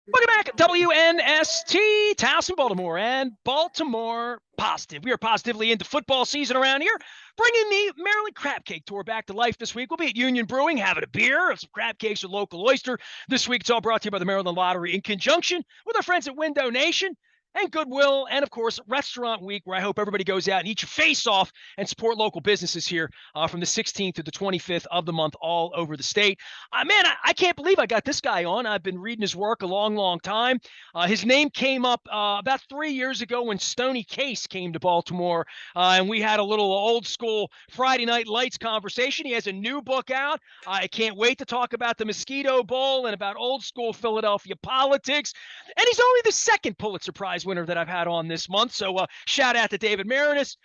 Welcome back, WNST, Towson, Baltimore, and Baltimore Positive. We are positively into football season around here, bringing the Maryland Crab Cake Tour back to life this week. We'll be at Union Brewing, having a beer, some crab cakes with local oyster. This week, it's all brought to you by the Maryland Lottery in conjunction with our friends at Window Nation and Goodwill, and of course, Restaurant Week, where I hope everybody goes out and eat your face off and support local businesses here from the 16th to the 25th of the month all over the state. Man, I can't believe I got this guy on. I've been reading his work a long, long time. His name came up about 3 years ago when Stoney Case came to Baltimore, and we had a little old school Friday Night Lights conversation. He has a new book out. I can't wait to talk about the Mosquito Bowl and about old school Philadelphia politics. And he's only the second Pulitzer Prize winner that I've had on this month. So shout out to David Marinus.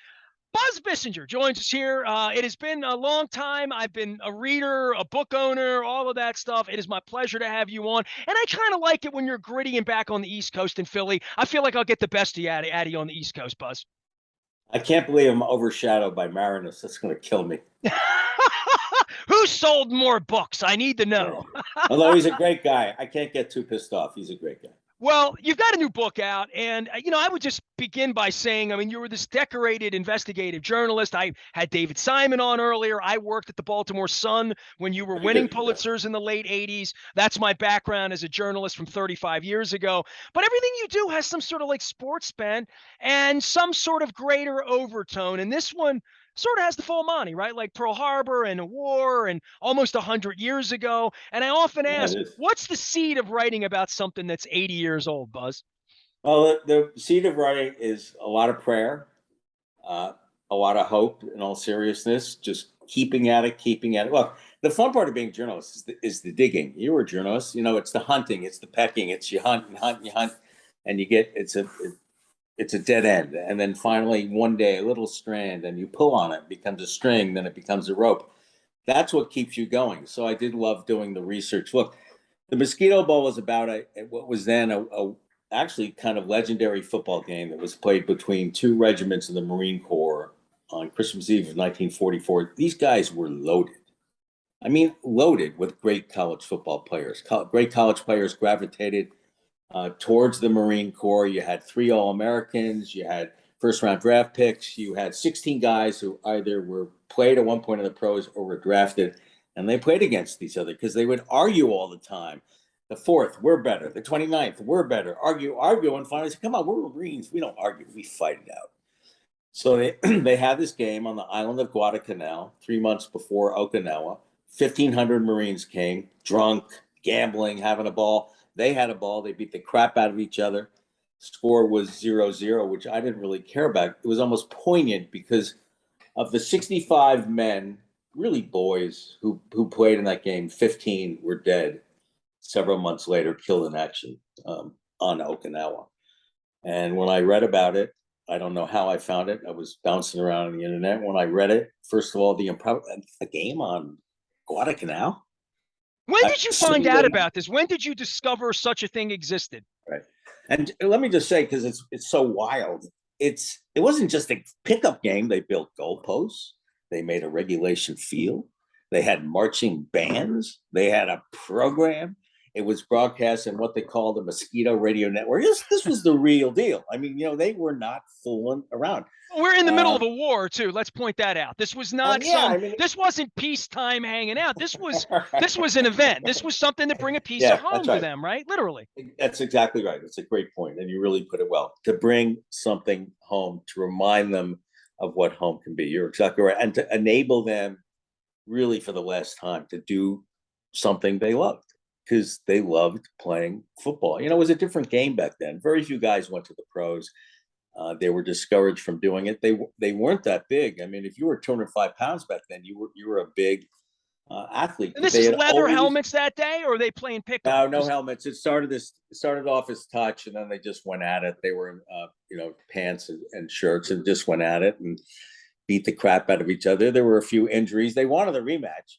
Buzz Bissinger joins us here. It has been a long time. I've been a reader, a book owner, all of that stuff. It is my pleasure to have you on. And I kind of like it when you're gritty and back on the East Coast in Philly. I feel like I'll get the best of you out of you on the East Coast, Buzz. I can't believe I'm overshadowed by Marinus. That's going to kill me. Who sold more books? I need to know. Although he's a great guy. I can't get too pissed off. He's a great guy. Well, you've got a new book out, and I would just begin by saying, I mean, you were this decorated investigative journalist. I had David Simon on earlier. I worked at the Baltimore Sun when you were winning Pulitzers in the late 80s. That's my background as a journalist from 35 years ago. But everything you do has some sort of like sports bent and some sort of greater overtone. And this one sort of has the full Monty, right? Like Pearl Harbor and a war and almost 100 years ago. And I often ask, what's the seed of writing about something that's 80 years old, Buzz? Well, the seed of writing is a lot of prayer, a lot of hope, in all seriousness, just keeping at it, keeping at it. Well, the fun part of being a journalist is the digging. You were a journalist, it's the hunting, it's the pecking, it's you hunt and hunt and you hunt, and you get, it's a dead end. And then finally, one day, a little strand, and you pull on it, becomes a string, then it becomes a rope. That's what keeps you going. So I did love doing the research. Look, the Mosquito Bowl was about what was then a actually kind of legendary football game that was played between two regiments of the Marine Corps on Christmas Eve of 1944. These guys were loaded. I mean, loaded with great college football players. Great college players gravitated towards the Marine Corps. You had 3 All-Americans, you had first-round draft picks, you had 16 guys who either were played at one point in the pros or were drafted, and they played against each other because they would argue all the time. The 4th, we're better. The 29th, we're better. Argue, and finally say, come on, we're Marines. We don't argue, we fight it out. So they had this game on the island of Guadalcanal 3 months before Okinawa. 1,500 Marines came, drunk, gambling, having a ball. They had a ball. They beat the crap out of each other. Score was 0-0, which I didn't really care about. It was almost poignant because of the 65 men, really boys, who played in that game, 15 were dead several months later, killed in action on Okinawa. And when I read about it, I don't know how I found it. I was bouncing around on the internet. When I read it, first of all, a game on Guadalcanal. When did you find out about this? When did you discover such a thing existed? Right. And let me just say, because it's so wild, it wasn't just a pickup game. They built goalposts. They made a regulation field. They had marching bands. They had a program. It was broadcast in what they call the Mosquito Radio Network. This was the real deal. I mean, they were not fooling around. We're in the middle of a war too. Let's point that out. This was not this wasn't peacetime hanging out. This was an event. This was something to bring a piece of home to them, right? Literally. That's exactly right. It's a great point, and you really put it well. To bring something home, to remind them of what home can be. You're exactly right, and to enable them, really for the last time, to do something they loved, because they loved playing football. It was a different game back then. Very few guys went to the pros. They were discouraged from doing it. They weren't that big. I mean, if you were 205 pounds back then, you were a big athlete. And this is leather helmets that day, or are they playing pickup? No helmets. It started off as touch, and then they just went at it. They were in pants and shirts, and just went at it and beat the crap out of each other. There were a few injuries. They wanted a rematch,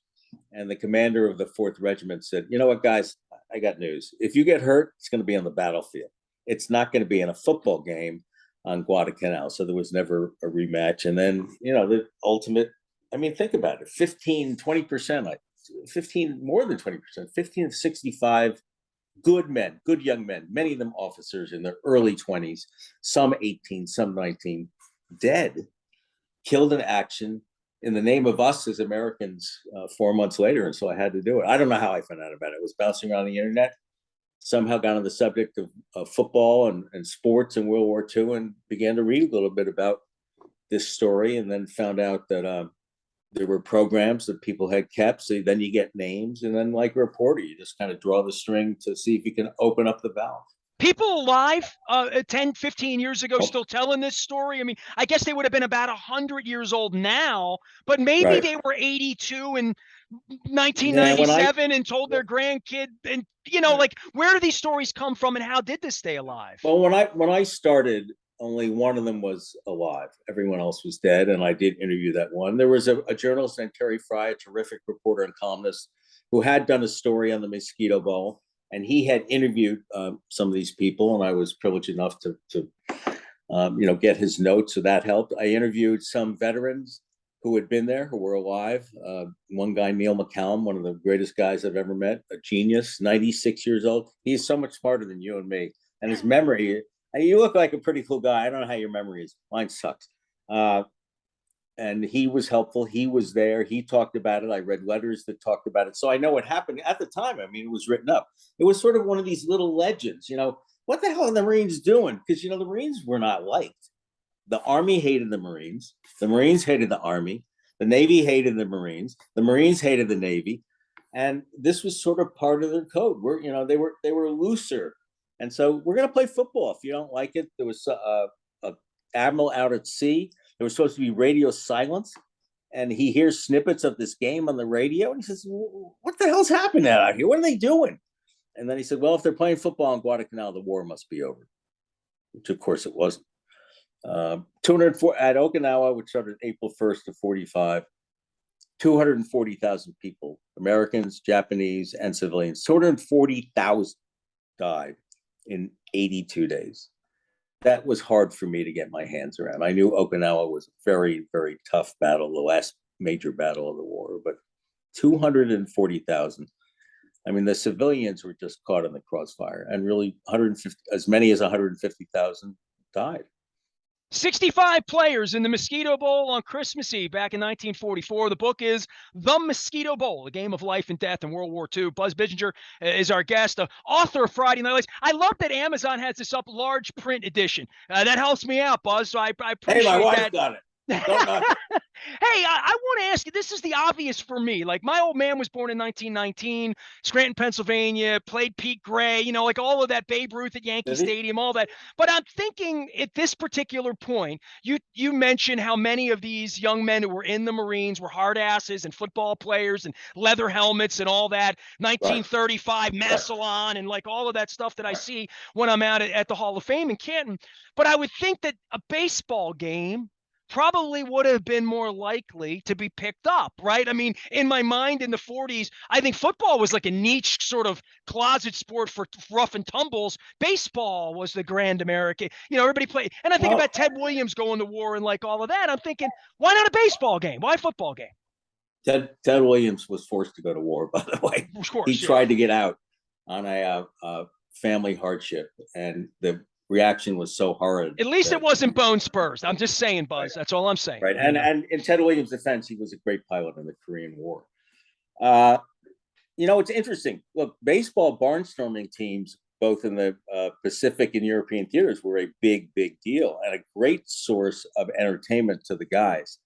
and the commander of the 4th Regiment said, "You know what, guys? I got news. If you get hurt, it's going to be on the battlefield. It's not going to be in a football game on Guadalcanal." So there was never a rematch. And then, the ultimate, I mean, think about it, 15, 20%, 15, more than 20%, 15 of 65 good men, good young men, many of them officers in their early 20s, some 18, some 19, dead, killed in action in the name of us as Americans 4 months later. And so I had to do it. I don't know how I found out about it. It was bouncing around the internet, somehow got on the subject of football and sports in World War II and began to read a little bit about this story, and then found out that there were programs that people had kept. So then you get names, and then like a reporter, you just kind of draw the string to see if you can open up the valve. People alive 10, 15 years ago Oh, still telling this story. I mean, I guess they would have been about 100 years old now, but maybe right. they were 82 in Yeah, 1997 and told their grandkid. And, right. like, where do these stories come from and how did this stay alive? Well, when I started, only one of them was alive. Everyone else was dead, and I did interview that one. There was a journalist named Terry Fry, a terrific reporter and columnist, who had done a story on the Mosquito Bowl, and he had interviewed some of these people, and I was privileged enough to get his notes, so that helped. I interviewed some veterans who had been there, who were alive. One guy, Neil McCallum, one of the greatest guys I've ever met, a genius, 96 years old. He's so much smarter than you and me, and his memory. You look like a pretty cool guy. I don't know how your memory is. Mine sucks. And he was helpful. He was there. He talked about it. I read letters that talked about it. So I know what happened at the time. I mean, it was written up. It was sort of one of these little legends, what the hell are the Marines doing? Because, the Marines were not liked. The Army hated the Marines. The Marines hated the Army. The Navy hated the Marines. The Marines hated the Navy. And this was sort of part of their code. They were looser. And so we're going to play football. If you don't like it, there was a admiral out at sea. There was supposed to be radio silence, and he hears snippets of this game on the radio, and he says, "What the hell's happening out here? What are they doing?" And then he said, "Well, if they're playing football in Guadalcanal, the war must be over," which of course it wasn't. 204 at Okinawa, which started April 1st of 45. 240,000 people, Americans, Japanese, and civilians. 240,000 died in 82 days. That was hard for me to get my hands around. I knew Okinawa was a very, very tough battle, the last major battle of the war, but 240,000. I mean, the civilians were just caught in the crossfire, and really as many as 150,000 died. 65 players in the Mosquito Bowl on Christmas Eve back in 1944. The book is The Mosquito Bowl, a game of life and death in World War II. Buzz Bissinger is our guest, author of Friday Night Lights. I love that Amazon has this up large print edition. That helps me out, Buzz, so I appreciate that. Hey, my wife got it. Hey, I want to ask you, this is the obvious for me. Like, my old man was born in 1919, Scranton, Pennsylvania, played Pete Gray, like all of that, Babe Ruth at Yankee Stadium, all that. But I'm thinking at this particular point, you mentioned how many of these young men who were in the Marines were hard asses and football players and leather helmets and all that, 1935 Massillon and like all of that stuff that I see when I'm out at the Hall of Fame in Canton. But I would think that a baseball game probably would have been more likely to be picked up, right? I mean, in my mind in the 40s, I think football was like a niche sort of closet sport for rough and tumbles. Baseball was the grand American, everybody played. And I think about Ted Williams going to war and like all of that. I'm thinking, why not a baseball game? Why a football game? Ted Williams was forced to go to war, by the way. Of course, he tried to get out on a family hardship, and the reaction was so horrid. At least it wasn't bone spurs. I'm just saying, Buzz. Right. That's all I'm saying. Right. And in Ted Williams' defense, he was a great pilot in the Korean War. It's interesting. Look, baseball barnstorming teams, both in the Pacific and European theaters, were a big, big deal and a great source of entertainment to the guys.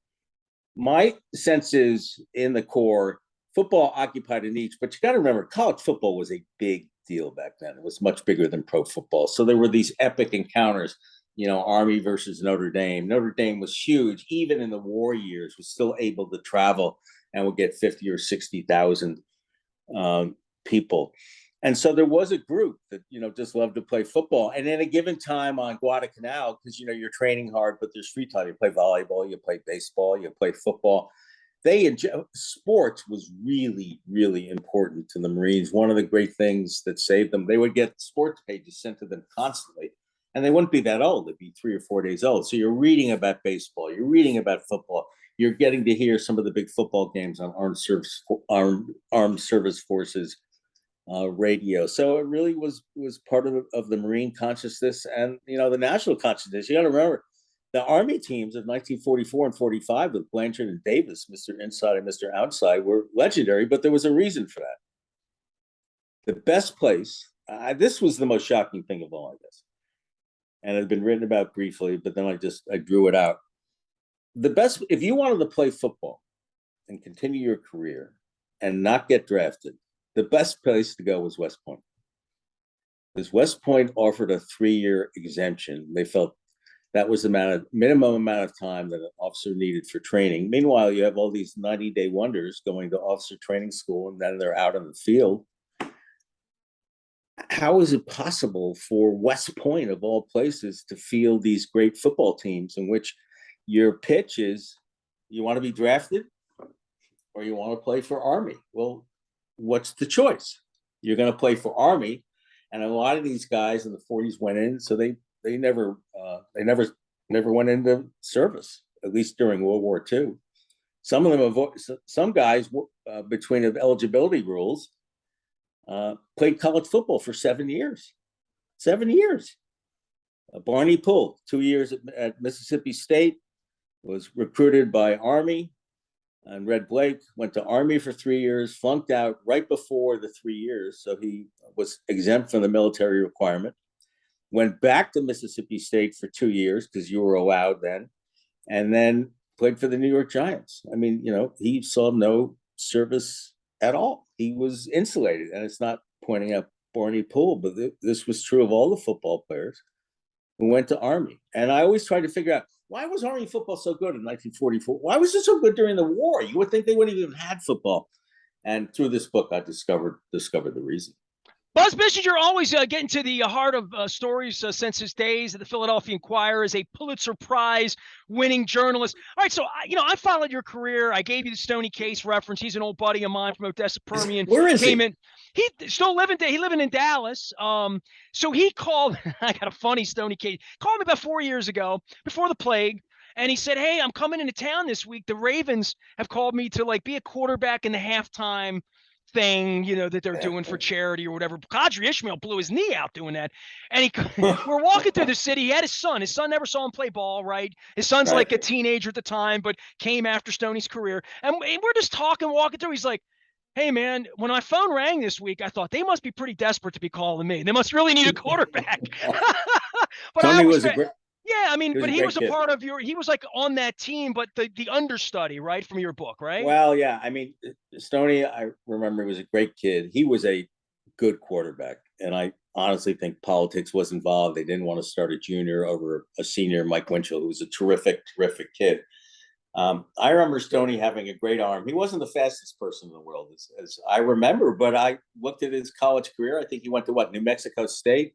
My sense is, in the core, football occupied a niche, but you got to remember, college football was a big deal back then. It was much bigger than pro football. So there were these epic encounters, Army versus Notre Dame. Notre Dame was huge. Even in the war years, was still able to travel and would get 50 or 60,000 people. And so there was a group that, just loved to play football. And in a given time on Guadalcanal, because, you're training hard, but there's free time. You play volleyball, you play baseball, you play football. Sports was really, really important to the Marines. One of the great things that saved them, they would get sports pages sent to them constantly, and they wouldn't be that old. They'd be 3 or 4 days old. So you're reading about baseball, you're reading about football, you're getting to hear some of the big football games on armed service forces radio. So it really was part of the Marine consciousness and, the national consciousness. You got to remember the Army teams of 1944 and 45 with Blanchard and Davis, Mr. Inside and Mr. Outside, were legendary, but there was a reason for that. The best place, this was the most shocking thing of all, I guess, and it had been written about briefly, but then I drew it out. The best, if you wanted to play football and continue your career and not get drafted, the best place to go was West Point. Because West Point offered a 3-year exemption. They felt that was the minimum amount of time that an officer needed for training. Meanwhile, you have all these 90-day wonders going to officer training school, and then they're out on the field. How is it possible for West Point, of all places, to field these great football teams in which your pitch is you want to be drafted or you want to play for Army? Well, what's the choice? You're going to play for Army, and a lot of these guys in the 40s went in, so they never went into service, at least during World War II. Some of them, some guys, between the eligibility rules, played college football for 7 years. 7 years. Barney Poole, 2 years at Mississippi State, was recruited by Army. And Red Blake went to Army for 3 years, flunked out right before the 3 years. So he was exempt from the military requirement. Went back to Mississippi State for 2 years because you were allowed then. And then played for the New York Giants. I mean, he saw no service at all. He was insulated. And it's not pointing out Barney Poole, but this was true of all the football players who went to Army. And I always tried to figure out, why was Army football so good in 1944? Why was it so good during the war? You would think they wouldn't even have had football. And through this book, I discovered the reason. Buzz Bissinger always getting to the heart of stories since his days at the Philadelphia Inquirer as a Pulitzer Prize winning journalist. All right, so I followed your career. I gave you the Stoney Case reference. He's an old buddy of mine from Odessa Permian. Where is he? He still living in Dallas. So he called. I got a funny Stoney Case. Called me about 4 years ago before the plague. And he said, "Hey, I'm coming into town this week. The Ravens have called me to be a quarterback in the halftime thing, that they're doing for charity or whatever." Kadri Ishmael blew his knee out doing that. And we're walking through the city. He had his son. His son never saw him play ball, right? His son's like a teenager at the time, but came after Stoney's career. And we're just talking, walking through. He's like, "Hey, man, when my phone rang this week, I thought they must be pretty desperate to be calling me. They must really need a quarterback." But Tony was a great. Yeah, I mean, but he was a part of he was on that team, but the understudy, right, from your book, right? Well, yeah, I mean, Stoney, I remember, he was a great kid. He was a good quarterback. And I honestly think politics was involved. They didn't want to start a junior over a senior, Mike Winchell, who was a terrific kid. I remember Stoney having a great arm. He wasn't the fastest person in the world, as I remember, but I looked at his college career. I think he went to New Mexico State,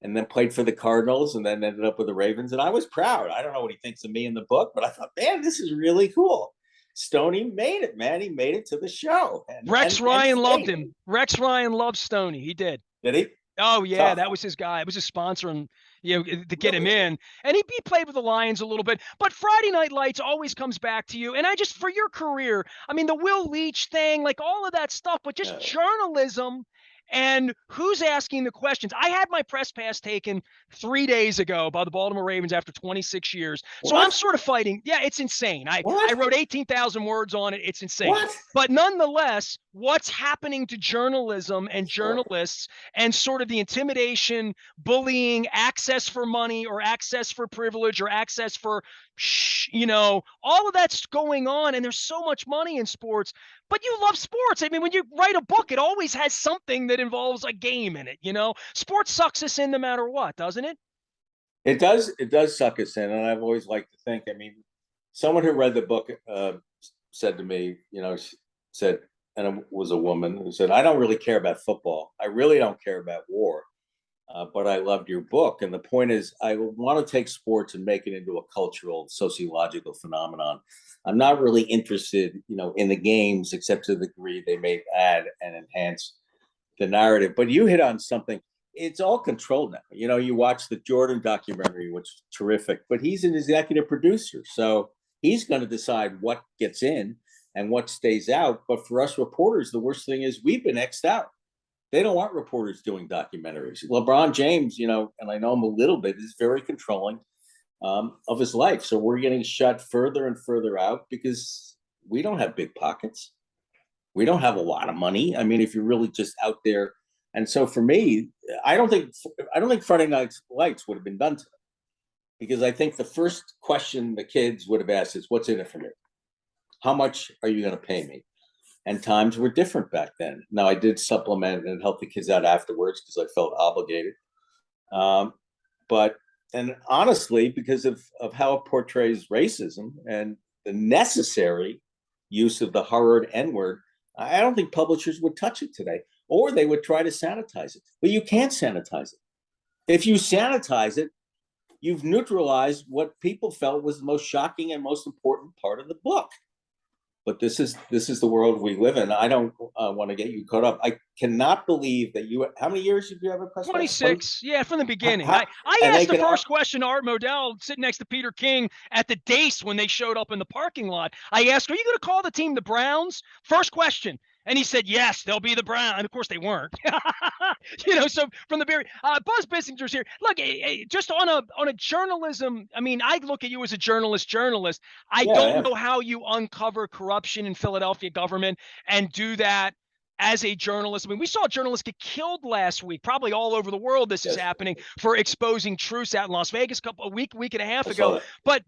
and then played for the Cardinals, and then ended up with the Ravens. And I was proud. I don't know what he thinks of me in the book, but I thought, man, this is really cool. Stoney made it, man. He made it to the show. Rex Ryan loved him. Rex Ryan loved Stoney. He did. Did he? Oh, yeah. Tough. That was his guy. It was his sponsor, and to get him in. And he played with the Lions a little bit. But Friday Night Lights always comes back to you. And for your career, I mean, the Will Leach thing, all of that stuff, but just journalism. And who's asking the questions? I had my press pass taken 3 days ago by the Baltimore Ravens after 26 years. What? So I'm sort of fighting. Yeah, it's insane. I wrote 18,000 words on it. It's insane. What? But nonetheless, what's happening to journalism and journalists and sort of the intimidation, bullying, access for money or access for privilege or access for, all of that's going on. And there's so much money in sports. But you love sports. I mean, when you write a book, it always has something that involves a game in it, Sports sucks us in no matter what, doesn't it? It does. It does suck us in. And I've always liked to think, someone who read the book said to me, said, and it was a woman who said, "I don't really care about football. I really don't care about war. But I loved your book." And the point is, I want to take sports and make it into a cultural, sociological phenomenon. I'm not really interested, in the games, except to the degree they may add and enhance the narrative. But you hit on something. It's all controlled now. You watch the Jordan documentary, which is terrific, but he's an executive producer. So he's going to decide what gets in and what stays out. But for us reporters, the worst thing is we've been X'd out. They don't want reporters doing documentaries. LeBron James, and I know him a little bit, is very controlling of his life. So we're getting shut further and further out because we don't have big pockets. We don't have a lot of money. I mean, if you're really just out there. And so for me, I don't think Friday Night Lights would have been done today, because I think the first question the kids would have asked is, what's in it for me? How much are you going to pay me? And times were different back then. Now, I did supplement and help the kids out afterwards because I felt obligated. And honestly, because of how it portrays racism and the necessary use of the horrid N-word, I don't think publishers would touch it today, or they would try to sanitize it. But you can't sanitize it. If you sanitize it, you've neutralized what people felt was the most shocking and most important part of the book. But this is the world we live in. I don't want to get you caught up. I cannot believe that how many years did you have a press? 26. Yeah, from the beginning. I asked the first question to Art Modell sitting next to Peter King at the Dace when they showed up in the parking lot. I asked, are you going to call the team the Browns? First question. And he said, yes, they'll be the Browns. And of course they weren't. So from the very Buzz Bissinger's here. Look, just on a journalism, I mean, I look at you as a journalist. I don't know how you uncover corruption in Philadelphia government and do that as a journalist. I mean, we saw journalists get killed last week, probably all over the world. This is happening for exposing truths out in Las Vegas a week and a half ago. But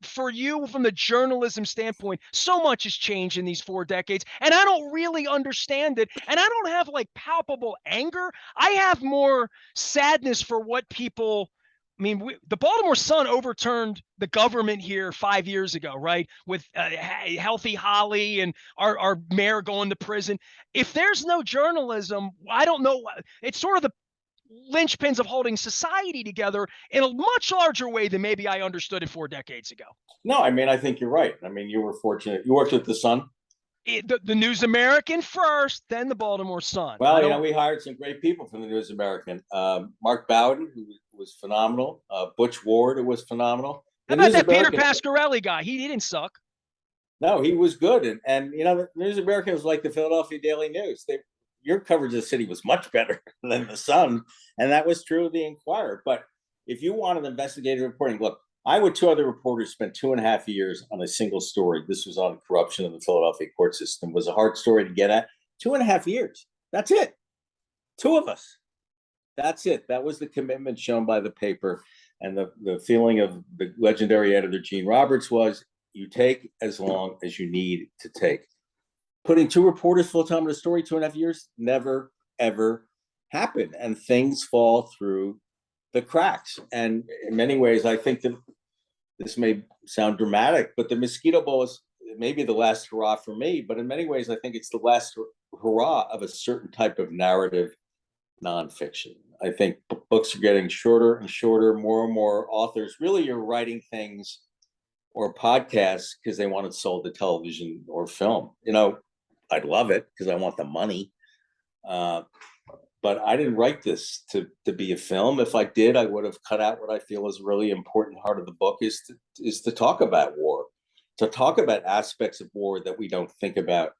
for you, from the journalism standpoint, so much has changed in these 4 decades, and I don't really understand it. And I don't have like palpable anger. I have more sadness for what people. I mean, the Baltimore Sun overturned the government here 5 years ago, right? With Healthy Holly and our mayor going to prison. If there's no journalism, I don't know. It's sort of the linchpins of holding society together in a much larger way than maybe I understood it 4 decades ago. No, I mean, I think you're right. I mean, you were fortunate. You worked with the Sun. The News American first, then the Baltimore Sun. Well, we hired some great people from the News American. Mark Bowden, who was phenomenal. Butch Ward, who was phenomenal. How about that Peter Pasquarelli guy? He didn't suck. No, he was good. And the News American was like the Philadelphia Daily News. Your coverage of the city was much better than the Sun, and that was true of the Inquirer. But if you wanted investigative reporting, look, I with 2 other reporters spent 2.5 years on a single story. This was on corruption in the Philadelphia court system. It was a hard story to get at. 2.5 years. That's it. 2 of us. That's it. That was the commitment shown by the paper. And the feeling of the legendary editor Gene Roberts was, you take as long as you need to take. Putting 2 reporters full-time in a story 2.5 years never, ever happened. And things fall through the cracks. And in many ways, I think that this may sound dramatic, but the Mosquito Bowl is maybe the last hurrah for me. But in many ways, I think it's the last hurrah of a certain type of narrative nonfiction. I think books are getting shorter and shorter. More and more authors really are writing things or podcasts because they want it sold to television or film. I'd love it because I want the money. But I didn't write this to be a film. If I did, I would have cut out what I feel is a really important part of the book is to talk about war, to talk about aspects of war that we don't think about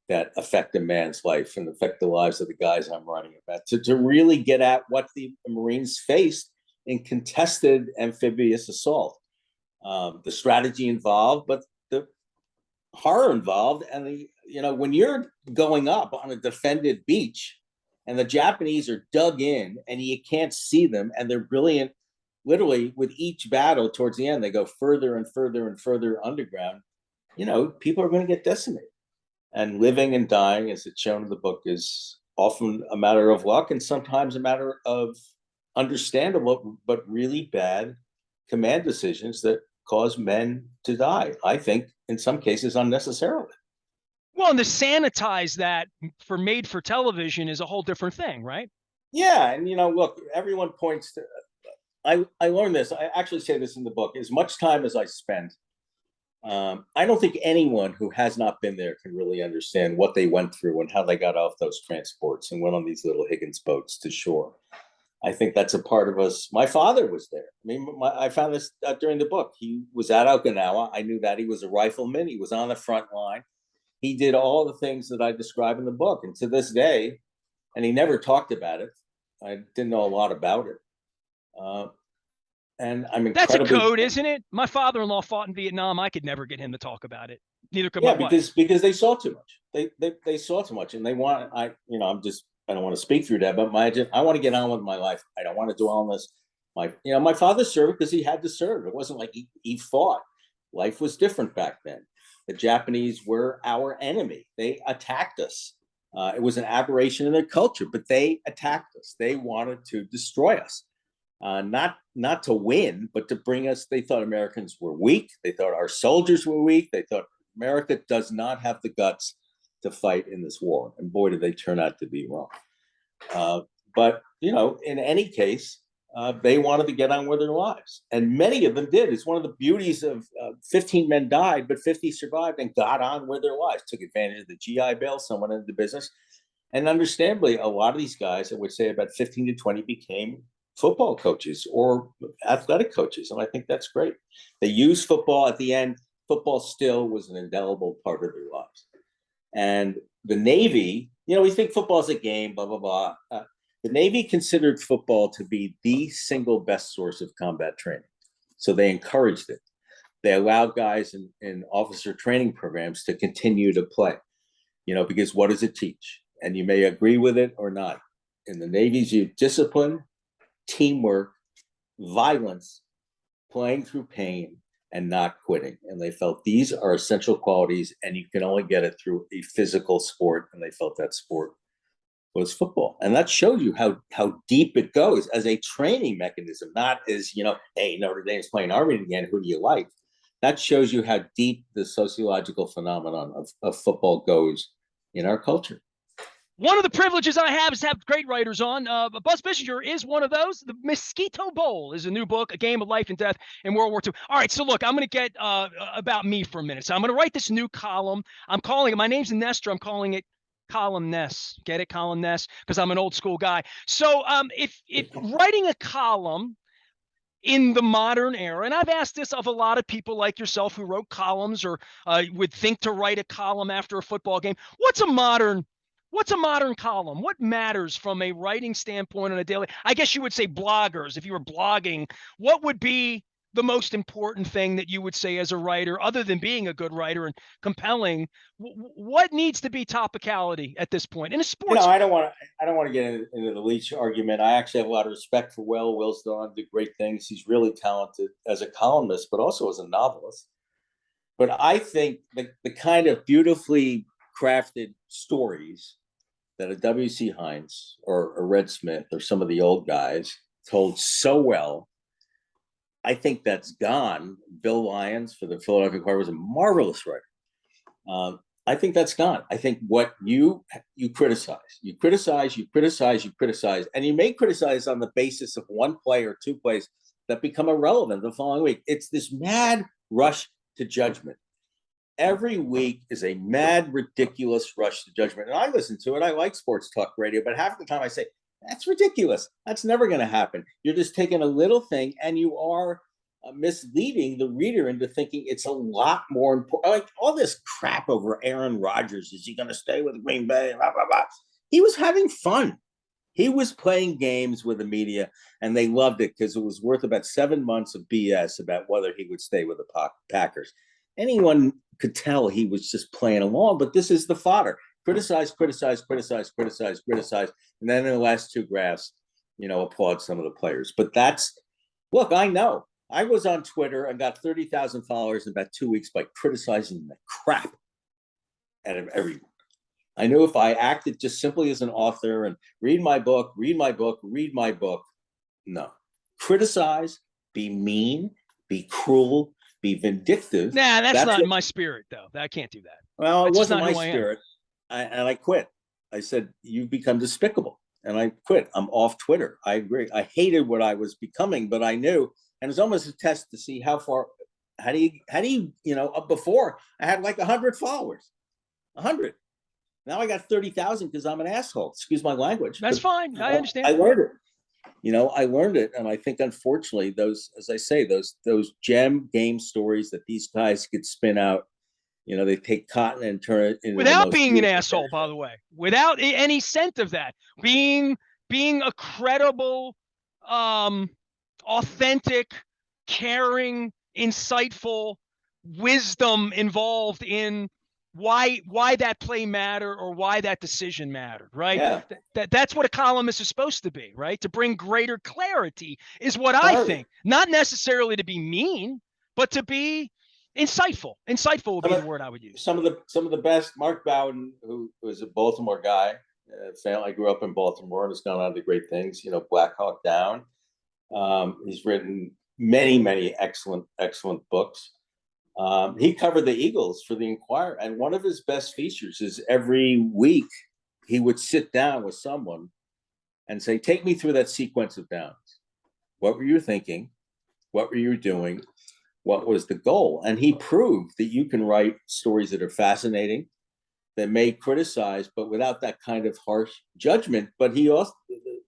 that affect a man's life and affect the lives of the guys I'm writing about, to really get at what the Marines faced in contested amphibious assault, the strategy involved, but the horror involved. And when you're going up on a defended beach, and the Japanese are dug in and you can't see them. And they're brilliant. Literally, with each battle towards the end, they go further and further and further underground. People are going to get decimated. And living and dying, as it's shown in the book, is often a matter of luck and sometimes a matter of understandable, but really bad command decisions that cause men to die. I think in some cases unnecessarily. Well, and to sanitize that for made for television is a whole different thing, right? Yeah. And, look, everyone points to, I learned this. I actually say this in the book. As much time as I spent, I don't think anyone who has not been there can really understand what they went through and how they got off those transports and went on these little Higgins boats to shore. I think that's a part of us. My father was there. I mean, I found this during the book. He was at Okinawa. I knew that. He was a rifleman. He was on the front line. He did all the things that I describe in the book. And to this day, and he never talked about it. I didn't know a lot about it. And I'm That's a incredibly code, isn't it? My father-in-law fought in Vietnam. I could never get him to talk about it. Neither could yeah, my wife. because they saw too much. They saw too much, and they want. I don't want to speak through that, but I want to get on with my life. I don't want to dwell on this. My father served because he had to serve. It wasn't like he fought. Life was different back then. The Japanese were our enemy. They attacked us. It was an aberration in their culture, but they attacked us. They wanted to destroy us. Not to win, but to bring us. They thought Americans were weak. They thought our soldiers were weak. They thought America does not have the guts to fight in this war. And boy, did they turn out to be wrong. But in any case, they wanted to get on with their lives, and many of them did. It's one of the beauties of 15 men died, but 50 survived and got on with their lives. Took advantage of the GI Bill. Someone into the business, and understandably, a lot of these guys, I would say, about 15 to 20, became football coaches or athletic coaches. And I think that's great. They use football at the end. Football still was an indelible part of their lives. And the Navy, we think football is a game, blah, blah, blah. The Navy considered football to be the single best source of combat training. So they encouraged it. They allowed guys in officer training programs to continue to play, because what does it teach? And you may agree with it or not. In the Navy's, you discipline, teamwork, violence, playing through pain, and not quitting. And they felt these are essential qualities, and you can only get it through a physical sport. And they felt that sport was football. And that shows you how deep it goes as a training mechanism, not as, hey, Notre Dame's playing Army again, who do you like? That shows you how deep the sociological phenomenon of football goes in our culture. One of the privileges I have is to have great writers on. Buzz Bissinger is one of those. The Mosquito Bowl is a new book, a game of life and death in World War II. All right, so look, I'm going to get about me for a minute. So I'm going to write this new column. I'm calling it, my name's Nestor. I'm calling it Columnist. Get it, Columnist? Because I'm an old school guy. So if writing a column in the modern era, and I've asked this of a lot of people like yourself who wrote columns or would think to write a column after a football game. What's a modern column? What matters from a writing standpoint on a daily? I guess you would say bloggers. If you were blogging, what would be the most important thing that you would say as a writer, other than being a good writer and compelling? What needs to be topicality at this point in a sports? I don't want to get into the Leach argument. I actually have a lot of respect for Will. Will's done great things. He's really talented as a columnist, but also as a novelist. But I think the kind of beautifully crafted stories that a W.C. Hines or a Red Smith or some of the old guys told so well, I think that's gone. Bill Lyons for the Philadelphia Inquirer was a marvelous writer. I think that's gone. I think what you criticize, and you may criticize on the basis of one play or two plays that become irrelevant the following week. It's this mad rush to judgment. Every week is a mad, ridiculous rush to judgment. And I listen to it. I like sports talk radio, but half the time I say, that's ridiculous. That's never going to happen. You're just taking a little thing and you are misleading the reader into thinking it's a lot more important. Like all this crap over Aaron Rodgers. Is he going to stay with Green Bay? Blah, blah, blah. He was having fun. He was playing games with the media, and they loved it because it was worth about 7 months of BS about whether he would stay with the Packers. Anyone could tell he was just playing along, but this is the fodder. Criticize. And then in the last two graphs, applaud some of the players. But look, I know. I was on Twitter and got 30,000 followers in about 2 weeks by criticizing the crap out of everyone. I knew if I acted just simply as an author and read my book, no. Criticize, be mean, be cruel, be vindictive. Nah, that's not my spirit, though. I can't do that. Well, it wasn't my spirit. And I quit. I said, you've become despicable. And I quit. I'm off Twitter. I agree. I hated what I was becoming, but I knew. And it's almost a test to see how do you, before I had like 100 followers, 100. Now I got 30,000 because I'm an asshole. Excuse my language. That's fine. I understand. I learned it. I learned it. And I think, unfortunately, those, as I say, those gem game stories that these guys could spin out, They take cotton and turn it into the Without most being an beautiful asshole, by textile. the way, without any scent of that, being a credible, authentic, caring, insightful, wisdom involved in why that play mattered or why that decision mattered, right? Yeah, That's what a columnist is supposed to be, right? To bring greater clarity is what I clarity. think. Not necessarily to be mean, but to be insightful. Insightful would Some be the of, word I would use. some of the best. Mark Bowden, who was a Baltimore guy, family grew up in Baltimore and has gone on to great things. Black Hawk Down. He's written many excellent books. He covered the Eagles for the Inquirer, and one of his best features is every week he would sit down with someone and say, "Take me through that sequence of downs. What were you thinking? What were you doing? What was the goal?" And he proved that you can write stories that are fascinating, that may criticize, but without that kind of harsh judgment. But he also,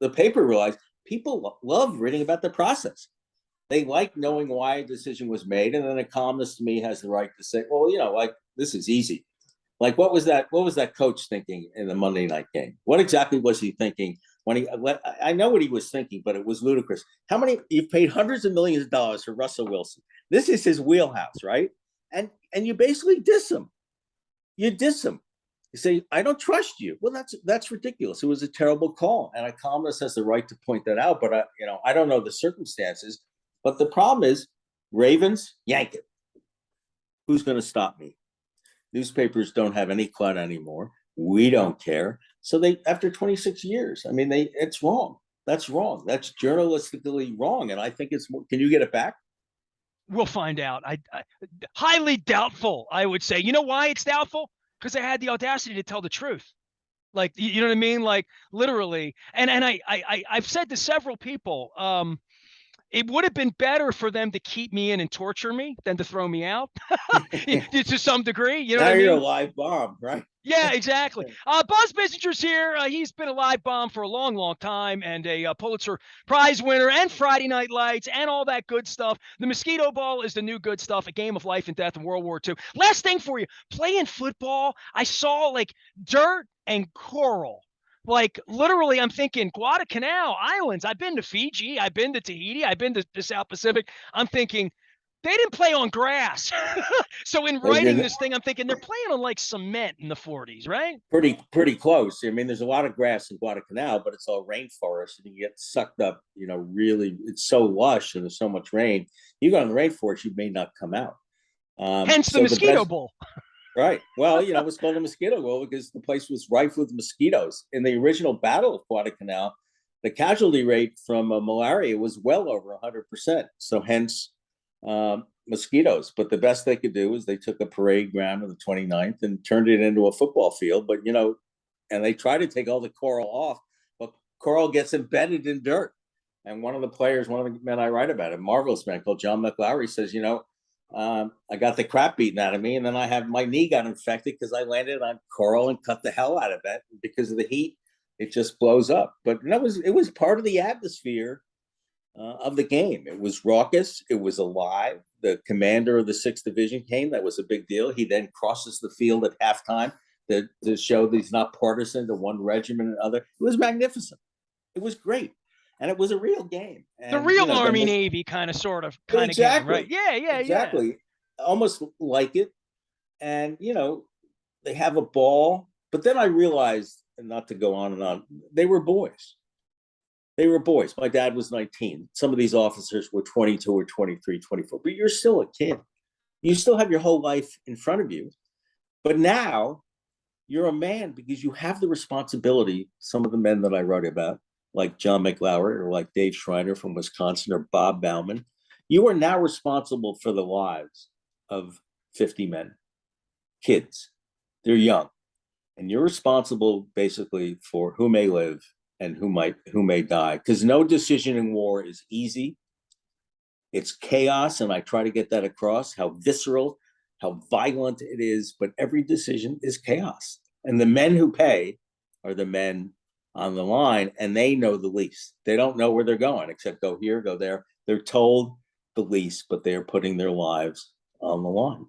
the paper realized people love reading about the process. They like knowing why a decision was made. And then a columnist to me has the right to say, well, like, this is easy. Like, what was that coach thinking in the Monday night game? What exactly was he thinking when I know what he was thinking, but it was ludicrous. You've paid hundreds of millions of dollars for Russell Wilson. This is his wheelhouse, right? And you basically diss him. You diss him. You say, I don't trust you. Well, that's ridiculous. It was a terrible call. And a columnist has the right to point that out, but I don't know the circumstances. But the problem is, Ravens, yank it. Who's going to stop me? Newspapers don't have any clout anymore. We don't care. So after 26 years, it's wrong. That's wrong. That's journalistically wrong. And I think can you get it back? We'll find out. I highly doubtful, I would say. You know why it's doubtful? Because they had the audacity to tell the truth. Like, you know what I mean? Like, literally. And I've said to several people, it would have been better for them to keep me in and torture me than to throw me out to some degree. You know now what I you're mean? a live bomb, right? Yeah, exactly. Buzz Bissinger's here. He's been a live bomb for a long time and a Pulitzer Prize winner and Friday Night Lights and all that good stuff. The Mosquito Bowl is the new good stuff, a game of life and death in World War II. Last thing for you, playing football, I saw like dirt and coral. Like literally, I'm thinking Guadalcanal Islands. I've been to Fiji. I've been to Tahiti. I've been to the South Pacific. I'm thinking, they didn't play on grass. So in They writing did this thing, I'm thinking they're playing on like cement in the 40s, right? pretty close. There's a lot of grass in Guadalcanal, but it's all rainforest, and you get sucked up. Really, it's so lush and there's so much rain. You go in the rainforest, you may not come out. Hence the So the Mosquito best, Bowl. right? Well, it was called the Mosquito Bowl because the place was rife with mosquitoes. In the original Battle of Guadalcanal, the casualty rate from malaria was well over 100%. So hence mosquitoes. But the best they could do is they took a parade ground on the 29th and turned it into a football field. But and they tried to take all the coral off, but coral gets embedded in dirt. And one of the men I write about, a marvelous man called John McLowry, says, I got the crap beaten out of me, and then my knee got infected because I landed on coral and cut the hell out of it. Because of the heat, it just blows up. But it was part of the atmosphere of the game. It was raucous. It was alive. The commander of the 6th Division came. That was a big deal. He then crosses the field at halftime to show that he's not partisan to one regiment and other. It was magnificent. It was great. And it was a real game. The And, real Army Navy kind of game, right? exactly, Yeah. almost like it. And, they have a ball. But then I realized, and not to go on and on, they were boys. They were boys. My dad was 19. Some of these officers were 22 or 23, 24. But you're still a kid. You still have your whole life in front of you. But now you're a man because you have the responsibility. Some of the men that I wrote about, like John McLaurin or like Dave Schreiner from Wisconsin or Bob Bauman, you are now responsible for the lives of 50 men, kids. They're young. And you're responsible basically for who may live and who may die. Because no decision in war is easy. It's chaos, and I try to get that across, how visceral, how violent it is, but every decision is chaos. And the men who pay are the men on the line, and they know the least. They don't know where they're going, except go here, go there. They're told the least, but they are putting their lives on the line.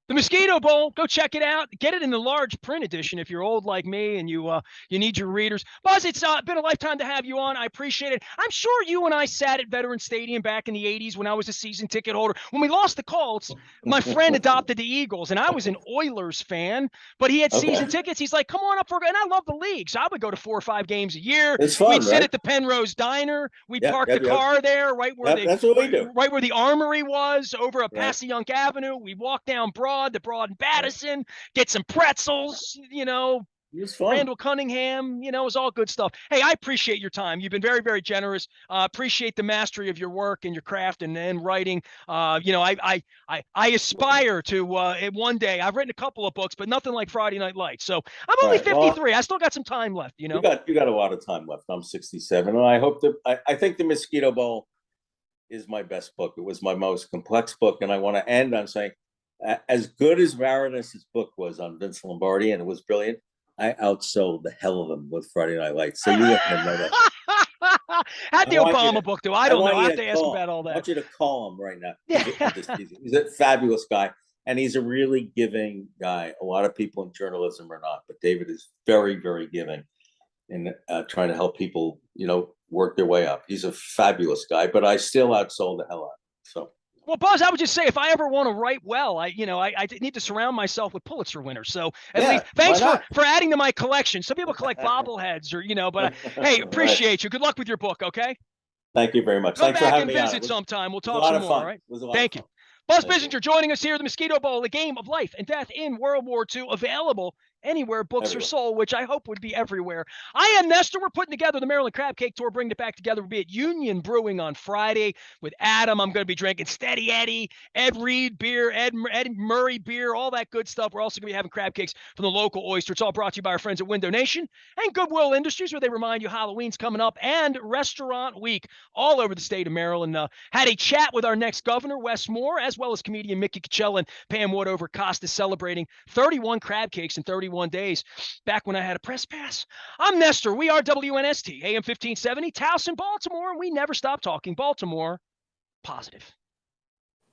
The Mosquito Bowl, go check it out. Get it in the large print edition if you're old like me and you need your readers. Buzz, it's been a lifetime to have you on. I appreciate it. I'm sure you and I sat at Veterans Stadium back in the 80s when I was a season ticket holder. When we lost the Colts, my friend adopted the Eagles, and I was an Oilers fan, but he had season tickets. He's like, come on up and I love the league. So I would go to 4 or 5 games a year. It's fun, We'd sit right? at the Penrose Diner. We'd park the car there right where that's what we do. Right where the Armory was, over at Passyunk Avenue. We walk down the Broad and Madison, get some pretzels, It was fun. Randall Cunningham, it was all good stuff. Hey, I appreciate your time. You've been very, very generous. Appreciate the mastery of your work and your craft and writing. I aspire to one day. I've written a couple of books, but nothing like Friday Night Lights. So I'm only 53. I still got some time left. You got a lot of time left. I'm 67, and I hope I think the Mosquito Bowl is my best book. It was my most complex book, and I want to end on saying, as good as Marinus' book was on Vince Lombardi, and it was brilliant, I outsold the hell of them with Friday Night Lights. So you let him know that. How'd the Obama book do? I don't know. I have to ask about all that. I want you to call him right now. He's a fabulous guy, and he's a really giving guy. A lot of people in journalism are not, but David is very, very giving in trying to help people, work their way up. He's a fabulous guy, but I still outsold the hell out of him. So. Well, Buzz, I would just say if I ever want to write well, I need to surround myself with Pulitzer winners. So at least thanks for adding to my collection. Some people collect bobbleheads but hey, appreciate you. Good luck with your book. Okay. Thank you very much. Come Thanks back for having and me visit on. sometime. We'll talk some more. All right. Thank you. Buzz Bissinger joining us here at the Mosquito Bowl, a game of life and death in World War II, available anywhere books are sold, which I hope would be everywhere. I am Nestor. We're putting together the Maryland Crab Cake Tour, bringing it back together. We'll be at Union Brewing on Friday with Adam. I'm going to be drinking Steady Eddie, Ed Reed beer, Ed Murray beer, all that good stuff. We're also going to be having crab cakes from the local oyster. It's all brought to you by our friends at Window Nation and Goodwill Industries, where they remind you Halloween's coming up, and Restaurant Week all over the state of Maryland. Had a chat with our next governor, Wes Moore, as well as comedian Mickey Coachella and Pam Wood over Costa, celebrating 31 crab cakes in 31 days. Back when I had a press pass. I'm Nestor. We are WNST, AM 1570, Towson, Baltimore, and we never stop talking Baltimore positive.